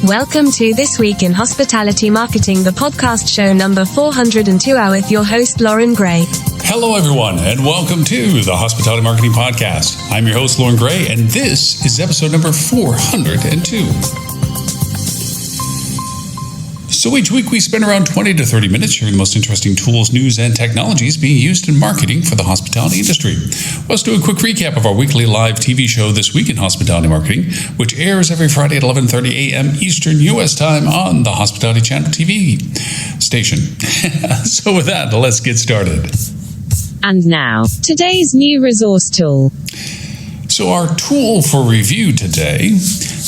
Welcome to This Week in Hospitality Marketing, the podcast show number 402 with your host, Lauren Gray. Hello, everyone, and welcome to the Hospitality Marketing Podcast. I'm your host, Lauren Gray, and this is episode number 402. So each week we spend around 20 to 30 minutes sharing the most interesting tools, news, and technologies being used in marketing for the hospitality industry. Let's do a quick recap of our weekly live TV show, This Week in Hospitality Marketing, which airs every Friday at 11:30 a.m. Eastern U.S. time on the Hospitality Channel TV station. So with that, let's get started. And now, today's new resource tool. So our tool for review today,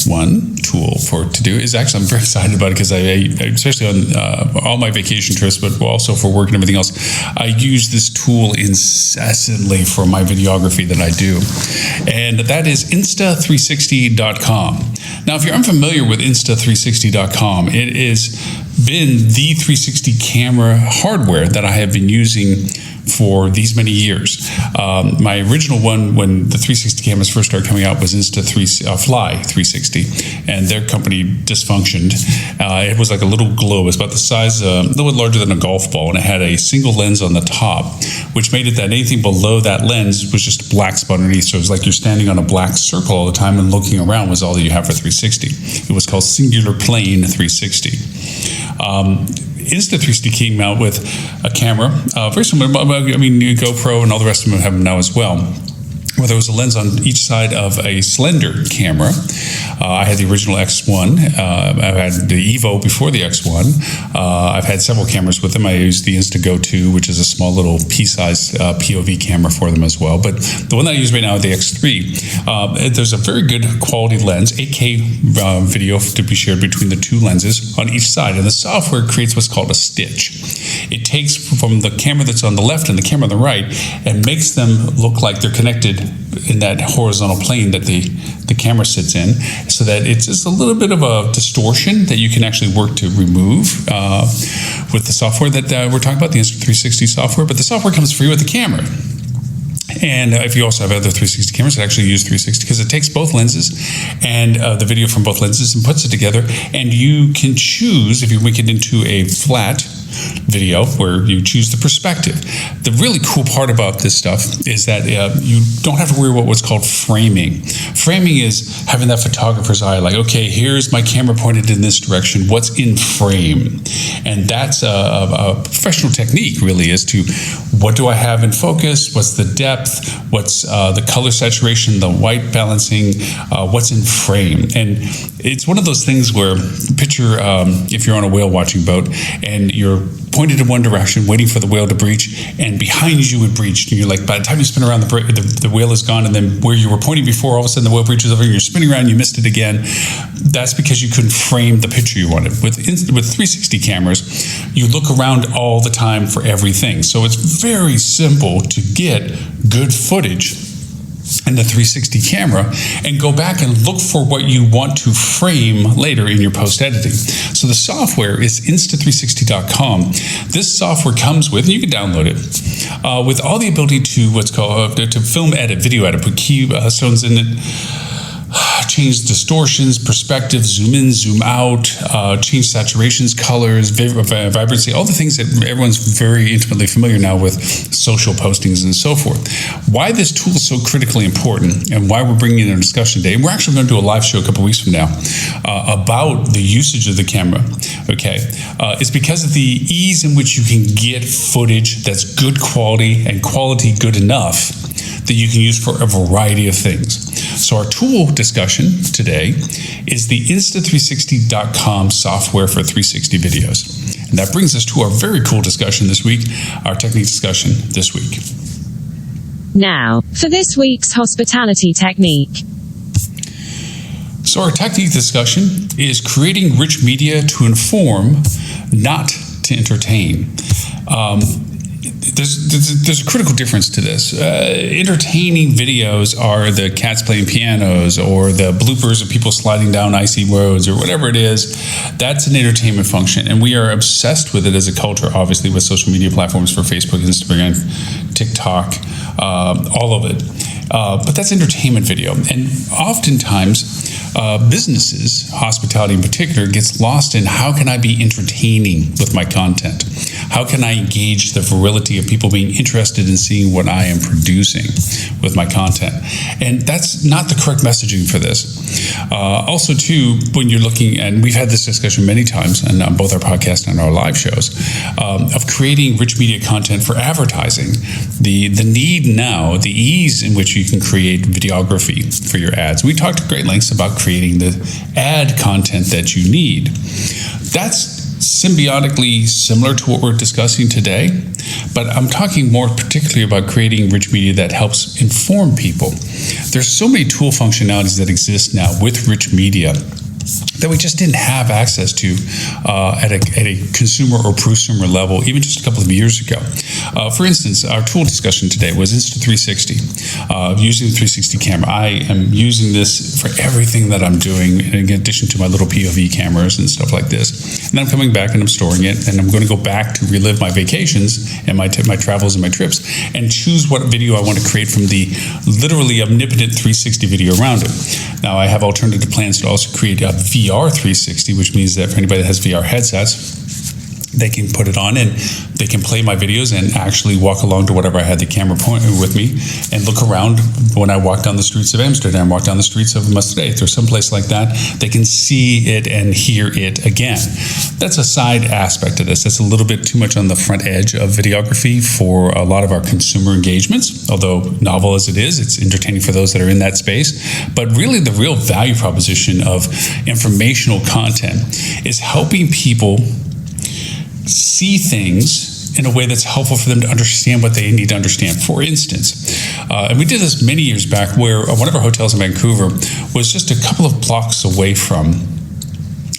one tool for to do is actually, I'm very excited about it because I especially on all my vacation trips, but also for work and everything else, I use this tool incessantly for my videography that I do. And that is Insta360.com. Now, if you're unfamiliar with Insta360.com, it has been the 360 camera hardware that I have been using for these many years. My original one, when the 360 cameras first started coming out, was Fly 360, and their company dysfunctioned. It was like a little globe. It's about the size, a little larger than a golf ball, and it had a single lens on the top, which made it that anything below that lens was just a black spot underneath. So it was like you're standing on a black circle all the time, and looking around was all that you have for 360. It was called Singular Plane 360. Insta360 came out with a camera, very similar. I mean, GoPro and all the rest of them have them now as well, where there was a lens on each side of a slender camera. I had the original X1. I've had the Evo before the X1. I've had several cameras with them. I used the Instago 2, which is a small little pea-sized POV camera for them as well. But the one that I use right now is the X3. There's a very good quality lens, 8K video to be shared between the two lenses on each side. And the software creates what's called a stitch. It takes from the camera that's on the left and the camera on the right and makes them look like they're connected in that horizontal plane that the camera sits in, so that it's just a little bit of a distortion that you can actually work to remove with the software that we're talking about, the Insta360 software. But the software comes free with the camera. And if you also have other 360 cameras that actually use 360, because it takes both lenses and the video from both lenses and puts it together, and you can choose, if you make it into a flat video, where you choose the perspective. The really cool part about this stuff is that you don't have to worry about what's called framing. Framing is having that photographer's eye, like, okay, here's my camera pointed in this direction, what's in frame? And that's a professional technique, really, as to what do I have in focus, what's the depth, what's the color saturation, the white balancing, what's in frame. And it's one of those things where, picture if you're on a whale watching boat and you're pointed in one direction, waiting for the whale to breach, and behind you it breached, and you're like, by the time you spin around, the whale is gone, and then where you were pointing before, all of a sudden the whale breaches over, and you're spinning around, and you missed it again. That's because you couldn't frame the picture you wanted. With 360 cameras, you look around all the time for everything. So it's very simple to get good footage in the 360 camera and go back and look for what you want to frame later in your post-editing. So the software is Insta360.com. This software comes with, and you can download it, with all the ability to what's called to film edit, video edit, put keystones in it, change distortions, perspective, zoom in, zoom out, change saturations, colors, vibrancy, all the things that everyone's very intimately familiar now with social postings and so forth. Why this tool is so critically important and why we're bringing it in a discussion today, and we're actually going to do a live show a couple weeks from now about the usage of the camera, okay, it's because of the ease in which you can get footage that's good quality and quality good enough that you can use for a variety of things. So our tool discussion today is the Insta360.com software for 360 videos. And that brings us to our very cool discussion this week, our technique discussion this week. Now, for this week's hospitality technique. So our technique discussion is creating rich media to inform, not to entertain. There's a critical difference to this. Entertaining videos are the cats playing pianos or the bloopers of people sliding down icy roads or whatever it is. That's an entertainment function, and we are obsessed with it as a culture, obviously, with social media platforms for Facebook, Instagram, TikTok, all of it. But that's entertainment video. And oftentimes, businesses, hospitality in particular, gets lost in how can I be entertaining with my content? How can I engage the virility of people being interested in seeing what I am producing with my content? And that's not the correct messaging for this. Also, too, when you're looking, and we've had this discussion many times on both our podcast and our live shows, of creating rich media content for advertising. The need now, the ease in which you can create videography for your ads. We talked at great lengths about creating the ad content that you need. That's symbiotically similar to what we're discussing today, but I'm talking more particularly about creating rich media that helps inform people. There's so many tool functionalities that exist now with rich media that we just didn't have access to at a consumer or prosumer level even just a couple of years ago. For instance, our tool discussion today was Insta360, using the 360 camera. I am using this for everything that I'm doing in addition to my little POV cameras and stuff like this. And then I'm coming back and I'm storing it, and I'm going to go back to relive my vacations and my travels and my trips and choose what video I want to create from the literally omnipotent 360 video around it. Now, I have alternative plans to also create a VR 360, which means that for anybody that has VR headsets, they can put it on and they can play my videos and actually walk along to whatever I had the camera pointing with me and look around. When I walk down the streets of Amsterdam, walk down the streets of Maastricht or someplace like that, they can see it and hear it again. That's a side aspect of this. That's a little bit too much on the front edge of videography for a lot of our consumer engagements. Although novel as it is, it's entertaining for those that are in that space. But really the real value proposition of informational content is helping people see things in a way that's helpful for them to understand what they need to understand. For instance, and we did this many years back where one of our hotels in Vancouver was just a couple of blocks away from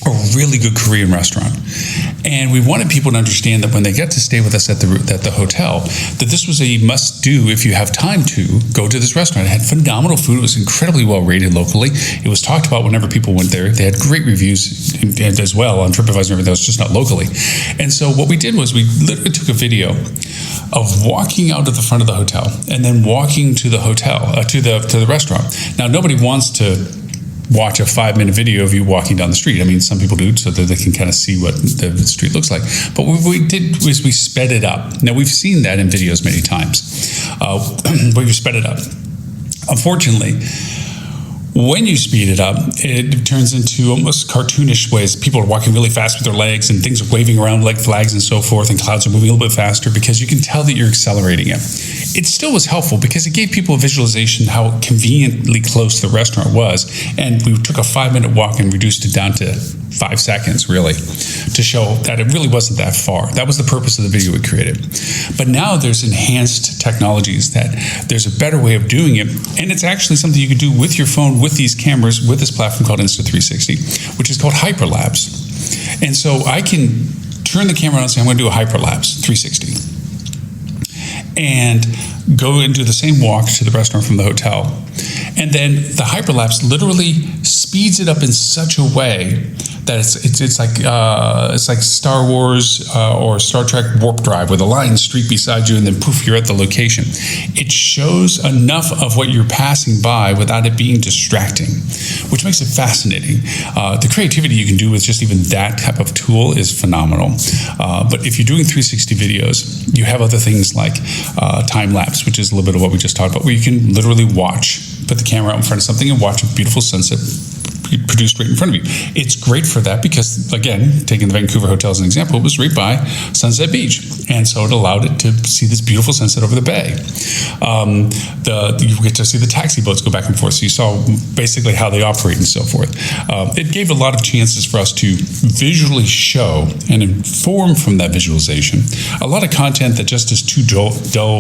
a really good Korean restaurant. And we wanted people to understand that when they get to stay with us at the hotel, that this was a must-do if you have time to go to this restaurant. It had phenomenal food. It was incredibly well-rated locally. It was talked about whenever people went there. They had great reviews and as well on TripAdvisor and everything else, just not locally. And so what we did was we literally took a video of walking out of the front of the hotel and then walking to the hotel, to the restaurant. Now, nobody wants to watch a 5-minute video of you walking down the street. I mean, some people do so that they can kind of see what the street looks like. But what we did was we sped it up. Now, we've seen that in videos many times, but we sped it up. Unfortunately, when you speed it up, it turns into almost cartoonish ways. People are walking really fast with their legs and things are waving around like flags and so forth, and clouds are moving a little bit faster because you can tell that you're accelerating it. It still was helpful because it gave people a visualization how conveniently close the restaurant was, and we took a 5-minute walk and reduced it down to 5 seconds, really, to show that it really wasn't that far. That was the purpose of the video we created. But now there's enhanced technologies that there's a better way of doing it, and it's actually something you can do with your phone, with these cameras, with this platform called Insta360, which is called hyperlapse. And so I can turn the camera on and say, I'm going to do a hyperlapse 360. And go and do the same walk to the restaurant from the hotel. And then the hyperlapse literally speeds it up in such a way that it's like Star Wars or Star Trek warp drive with a line streak beside you and then poof, you're at the location. It shows enough of what you're passing by without it being distracting, which makes it fascinating. The creativity you can do with just even that type of tool is phenomenal. But if you're doing 360 videos, you have other things like time lapse, which is a little bit of what we just talked about, where you can literally put the camera out in front of something and watch a beautiful sunset produced right in front of you. It's great for that because, again, taking the Vancouver Hotel as an example, it was right by Sunset Beach. And so it allowed it to see this beautiful sunset over the bay. You get to see the taxi boats go back and forth. So you saw basically how they operate and so forth. It gave a lot of chances for us to visually show and inform from that visualization a lot of content that just is too dull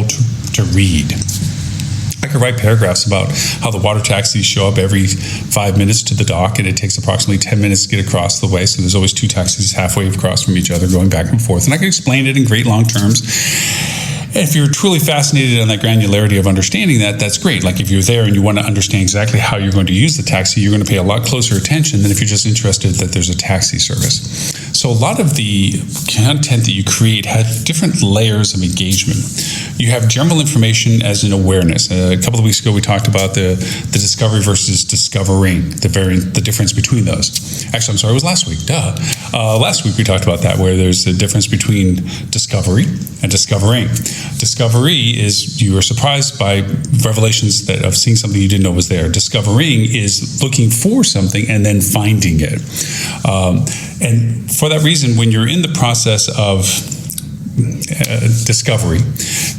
to read. I could write paragraphs about how the water taxis show up every 5 minutes to the dock, and it takes approximately 10 minutes to get across the way. So there's always 2 taxis halfway across from each other going back and forth. And I could explain it in great long terms. if you're truly fascinated on that granularity of understanding that, that's great. Like if you're there and you want to understand exactly how you're going to use the taxi, you're going to pay a lot closer attention than if you're just interested that there's a taxi service. So a lot of the content that you create has different layers of engagement. You have general information as an awareness. A couple of weeks ago, we talked about the discovery versus discovering, the difference between those. Actually, I'm sorry, it was last week. Last week we talked about that, where there's a difference between discovery and discovering. Discovery is you are surprised by revelations of seeing something you didn't know was there. Discovering is looking for something and then finding it. And for that reason, when you're in the process of discovery,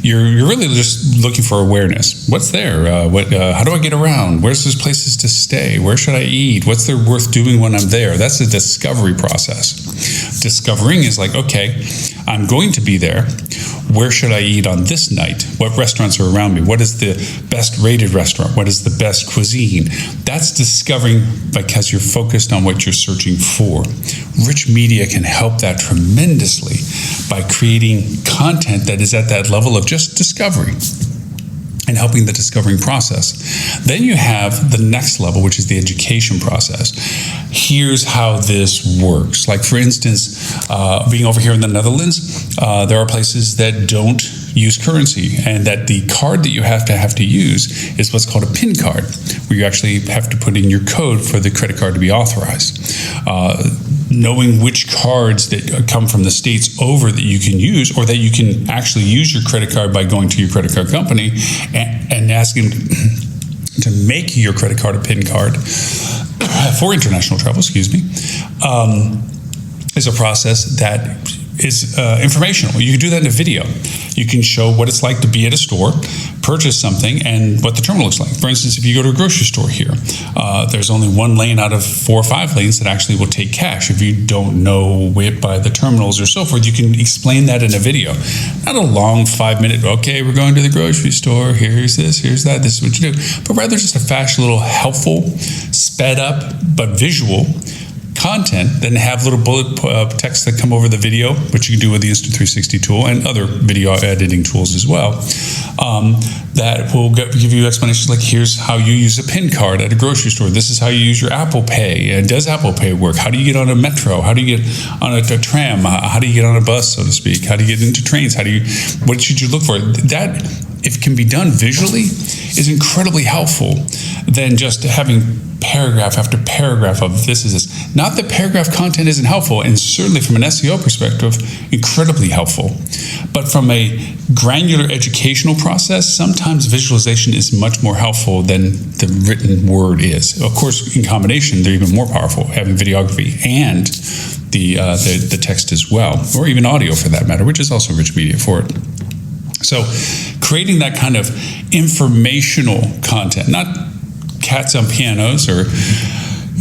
you're really just looking for awareness. What's there? How do I get around? Where's those places to stay? Where should I eat? What's there worth doing when I'm there? That's the discovery process. Discovering is like, okay, I'm going to be there. Where should I eat on this night? What restaurants are around me? What is the best rated restaurant? What is the best cuisine? That's discovering because you're focused on what you're searching for. Rich media can help that tremendously by creating content that is at that level of just discovery and helping the discovering process. Then you have the next level, which is the education process. Here's how this works. Like, for instance, being over here in the Netherlands, there are places that don't use currency, and that the card that you have to use is what's called a PIN card, where you actually have to put in your code for the credit card to be authorized. Knowing which cards that come from the States over that you can use, or that you can actually use your credit card by going to your credit card company and asking to make your credit card a PIN card for international travel, is a process that is informational. You can do that in a video. You can show what it's like to be at a store, purchase something, and what the terminal looks like. For instance, if you go to a grocery store here, there's only one lane out of 4 or 5 lanes that actually will take cash. If you don't know it by the terminals or so forth, you can explain that in a video. Not a long 5-minute, okay, we're going to the grocery store, here's this, here's that, this is what you do, but rather just a fast, little helpful, sped up, but visual content, then have little bullet text that come over the video, which you can do with the Insta360 tool and other video editing tools as well, that will give you explanations like, here's how you use a PIN card at a grocery store. This is how you use your Apple Pay. And does Apple Pay work? How do you get on a metro? How do you get on a tram? How do you get on a bus, so to speak? How do you get into trains? What should you look for? That, if it can be done visually, is incredibly helpful than just having paragraph after paragraph of this is this. Not that paragraph content isn't helpful, and certainly from an SEO perspective, incredibly helpful. But from a granular educational process, sometimes visualization is much more helpful than the written word is. Of course, in combination, they're even more powerful, having videography and the text as well, or even audio for that matter, which is also rich media for it. So creating that kind of informational content, not cats on pianos or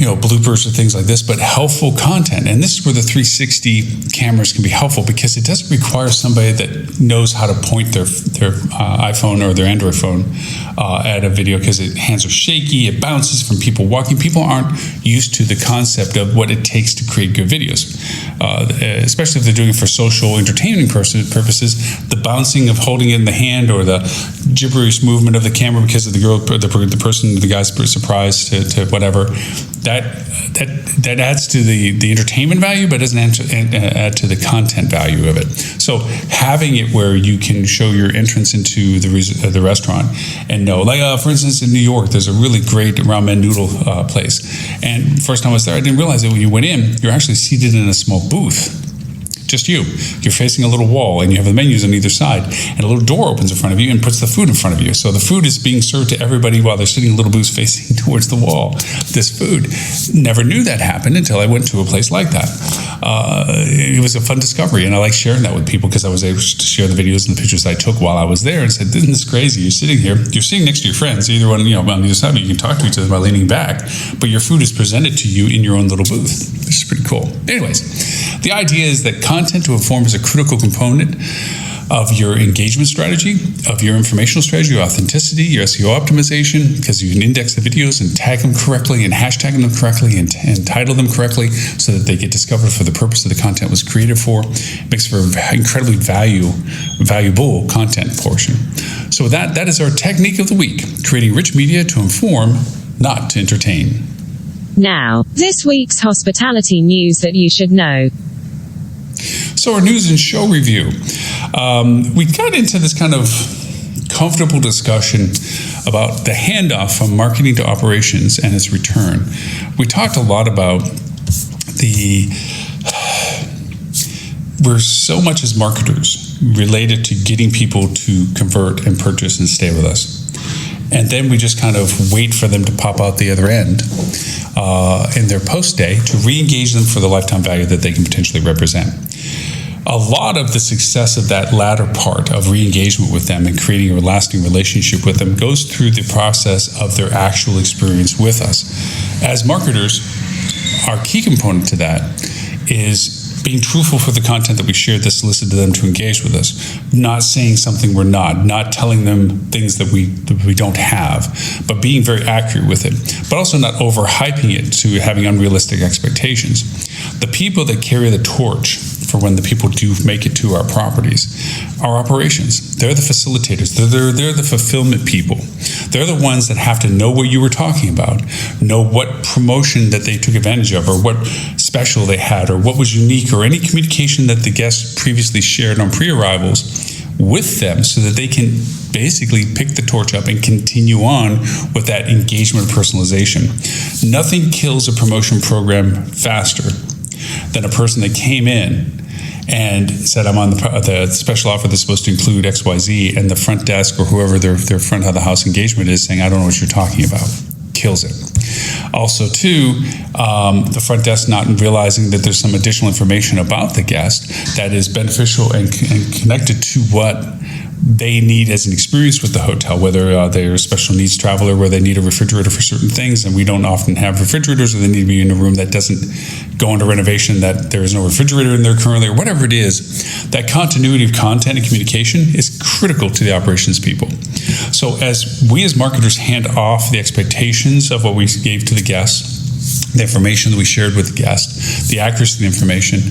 bloopers or things like this, but helpful content. And this is where the 360 cameras can be helpful, because it doesn't require somebody that knows how to point their iPhone or their Android phone at a video, because hands are shaky, it bounces from people walking. People aren't used to the concept of what it takes to create good videos, especially if they're doing it for social entertainment purposes. The bouncing of holding it in the hand, or the gibberish movement of the camera because of the guy's surprised to whatever, that adds to the entertainment value, but doesn't add to the content value of it. So having it where you can show your entrance into the restaurant and know, like for instance in New York, there's a really great ramen noodle place. And first time I was there, I didn't realize that when you went in, you're actually seated in a small booth. Just you. You're facing a little wall, and you have the menus on either side, and a little door opens in front of you and puts the food in front of you. So the food is being served to everybody while they're sitting in little booths facing towards the wall. This food. Never knew that happened until I went to a place like that. It was a fun discovery, and I like sharing that with people, because I was able to share the videos and the pictures I took while I was there, and said, isn't this crazy? You're sitting here, you're sitting next to your friends, either one, on either side, you can talk to each other by leaning back, but your food is presented to you in your own little booth, which is pretty cool. Anyways, the idea is that content to inform is a critical component of your engagement strategy, of your informational strategy, your authenticity, your SEO optimization, because you can index the videos and tag them correctly and hashtag them correctly and title them correctly so that they get discovered for the purpose that the content was created for. It makes for an incredibly valuable content portion. So with that is our technique of the week, creating rich media to inform, not to entertain. Now, this week's hospitality news that you should know. So our news and show review. We got into this kind of comfortable discussion about the handoff from marketing to operations and its return. We talked a lot about we're so much as marketers related to getting people to convert and purchase and stay with us. And then we just kind of wait for them to pop out the other end in their post day to re-engage them for the lifetime value that they can potentially represent. A lot of the success of that latter part of re-engagement with them and creating a lasting relationship with them goes through the process of their actual experience with us. As marketers, our key component to that is being truthful for the content that we shared that solicited them to engage with us, not saying something we're not telling them things that we don't have, but being very accurate with it, but also not overhyping it to having unrealistic expectations. The people that carry the torch for when the people do make it to our properties are operations. They're the facilitators. They're the fulfillment people. They're the ones that have to know what you were talking about, know what promotion that they took advantage of, or what special they had, or what was unique, or any communication that the guests previously shared on pre-arrivals with them so that they can basically pick the torch up and continue on with that engagement and personalization. Nothing kills a promotion program faster than a person that came in and said, I'm on the special offer that's supposed to include XYZ, and the front desk or whoever their front of the house engagement is saying, I don't know what you're talking about. Kills it. Also, too, the front desk not realizing that there's some additional information about the guest that is beneficial and connected to what they need as an experience with the hotel, whether they're a special needs traveler where they need a refrigerator for certain things, and we don't often have refrigerators, or they need to be in a room that doesn't go into renovation, that there is no refrigerator in there currently, or whatever it is. That continuity of content and communication is critical to the operations people. So as we as marketers hand off the expectations of what we gave to the guests, the information that we shared with the guest, the accuracy of the information,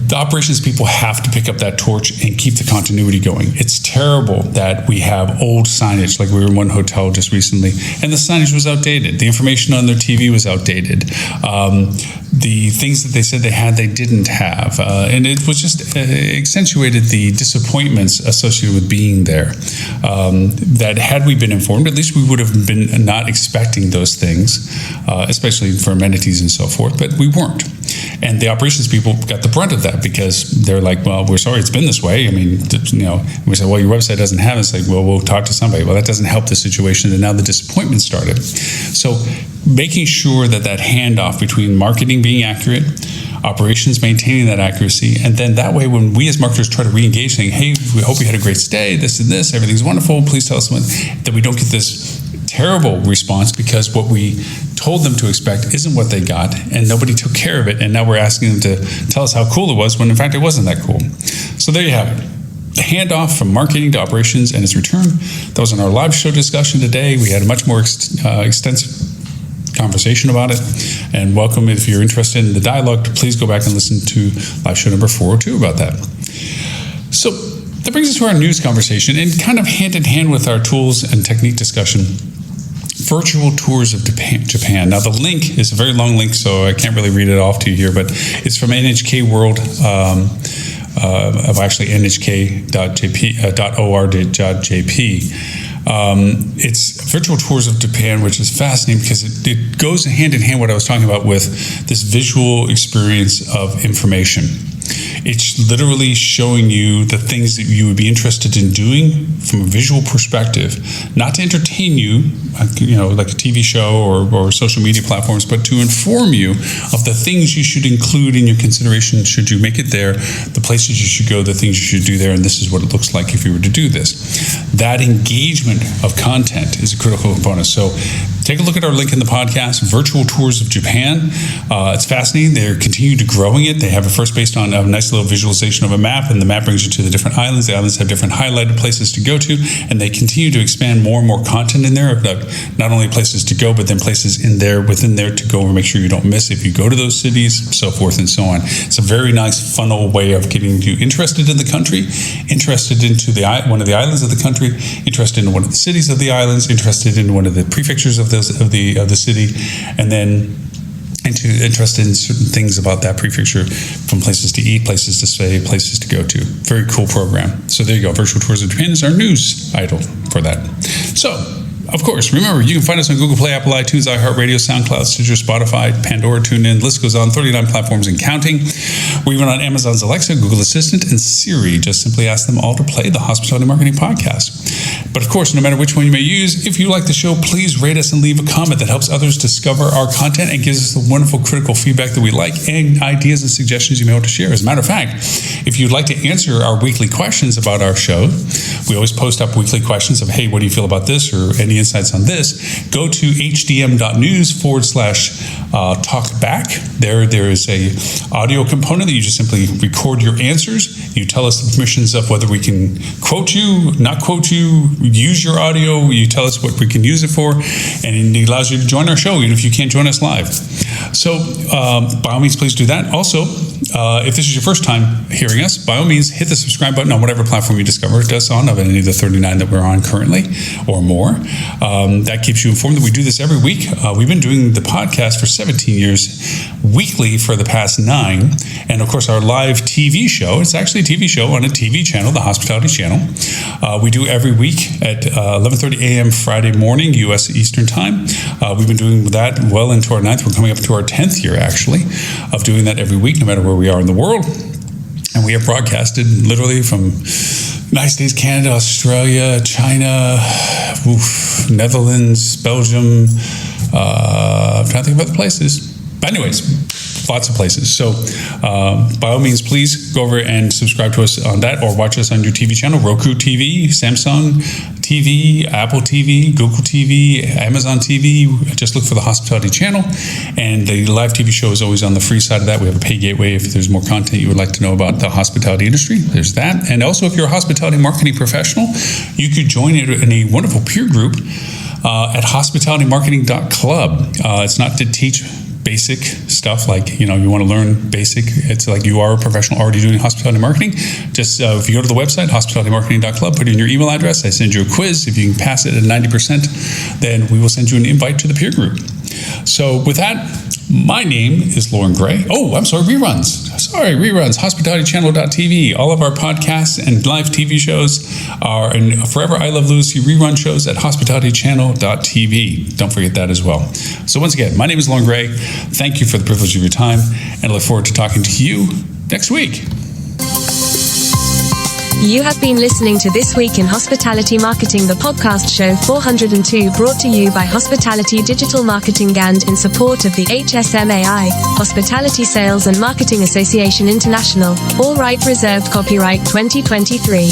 the operations people have to pick up that torch and keep the continuity going. It's terrible that we have old signage, like we were in one hotel just recently, and the signage was outdated. The information on their TV was outdated. The things that they said they had, they didn't have. And it was just accentuated the disappointments associated with being there. That had we been informed, at least we would have been not expecting those things, especially for amenities and so forth, but we weren't. And the operations people got the brunt of that because they're like, well, we're sorry it's been this way. I mean, we said, well, your website doesn't have it. It's like, well, we'll talk to somebody. Well, that doesn't help the situation. And now the disappointment started. So making sure that handoff between marketing being accurate, operations maintaining that accuracy, and then that way when we as marketers try to re-engage saying, hey, we hope you had a great stay, this and this, everything's wonderful, please tell us that we don't get this terrible response because what we told them to expect isn't what they got, and nobody took care of it, and now we're asking them to tell us how cool it was when in fact it wasn't that cool. So there you have it. The handoff from marketing to operations and its return. That was in our live show discussion today. We had a much more extensive conversation about it, and welcome if you're interested in the dialogue, please go back and listen to live show number 402 about that. So that brings us to our news conversation, and kind of hand in hand with our tools and technique discussion, virtual tours of Japan. Now the link is a very long link, so I can't really read it off to you here, but it's from NHK World, of actually nhk.or.jp. It's virtual tours of Japan, which is fascinating because it goes hand in hand what I was talking about with this visual experience of information. It's literally showing you the things that you would be interested in doing from a visual perspective, not to entertain you, like a TV show or social media platforms, but to inform you of the things you should include in your consideration should you make it there, the places you should go, the things you should do there, and this is what it looks like if you were to do this. That engagement of content is a critical component. So take a look at our link in the podcast, Virtual Tours of Japan. It's fascinating. They're continuing to growing it. They have it first based on a nice little visualization of a map, and the map brings you to the different islands. The islands have different highlighted places to go to, and they continue to expand more and more content in there, not only places to go, but then places within there to go and make sure you don't miss if you go to those cities, so forth and so on. It's a very nice funnel way of getting you interested in the country, interested into one of the islands of the country, interested in one of the cities of the islands, interested in one of the prefectures of the city, and then interested in certain things about that prefecture, from places to eat, places to stay, places to go to. Very cool program. So there you go. Virtual Tours of Japan is our news item for that. So, of course, remember, you can find us on Google Play, Apple iTunes, iHeartRadio, SoundCloud, Stitcher, Spotify, Pandora, TuneIn. The list goes on, 39 platforms and counting. We're even on Amazon's Alexa, Google Assistant, and Siri. Just simply ask them all to play the Hospitality Marketing Podcast. But of course, no matter which one you may use, if you like the show, please rate us and leave a comment. That helps others discover our content and gives us the wonderful critical feedback that we like and ideas and suggestions you may want to share. As a matter of fact, if you'd like to answer our weekly questions about our show, we always post up weekly questions of, hey, what do you feel about this, or any insights on this. Go to hdm.news/talkback. There is a audio component that you just simply record your answers. You tell us the permissions of whether we can quote you, not quote you, use your audio. You tell us what we can use it for, and it allows you to join our show even if you can't join us live. So by all means, please do that. Also, if this is your first time hearing us, by all means, hit the subscribe button on whatever platform you discover us on, of any of the 39 that we're on currently or more. That keeps you informed that we do this every week. We've been doing the podcast for 17 years, weekly for the past 9. And of course, our live TV show, it's actually a TV show on a TV channel, the Hospitality Channel. We do every week at 11:30 a.m. Friday morning, U.S. Eastern Time. We've been doing that well into our 9th. We're coming up to our 10th year, actually, of doing that every week, no matter where we are in the world. And we have broadcasted literally from United States, Canada, Australia, China, Netherlands, Belgium. I'm trying to think about the places. But anyways, lots of places. So by all means, please go over and subscribe to us on that, or watch us on your TV channel, Roku TV, Samsung TV, Apple TV, Google TV, Amazon TV. Just look for the Hospitality Channel. And the live TV show is always on the free side of that. We have a pay gateway if there's more content you would like to know about the hospitality industry. There's that. And also, if you're a hospitality marketing professional, you could join in a wonderful peer group at hospitalitymarketing.club. It's not to teach basic stuff like, you want to learn basic. It's like you are a professional already doing hospitality marketing. Just if you go to the website, hospitalitymarketing.club, put in your email address. I send you a quiz. If you can pass it at 90%, then we will send you an invite to the peer group. So with that, my name is Lauren Gray. Oh, I'm sorry, reruns. HospitalityChannel.tv. All of our podcasts and live TV shows are in Forever I Love Lucy rerun shows at HospitalityChannel.tv. Don't forget that as well. So once again, my name is Lauren Gray. Thank you for the privilege of your time, and I look forward to talking to you next week. You have been listening to This Week in Hospitality Marketing, the podcast show 402, brought to you by Hospitality Digital Marketing and in support of the HSMAI, Hospitality Sales and Marketing Association International. All right reserved, copyright 2023.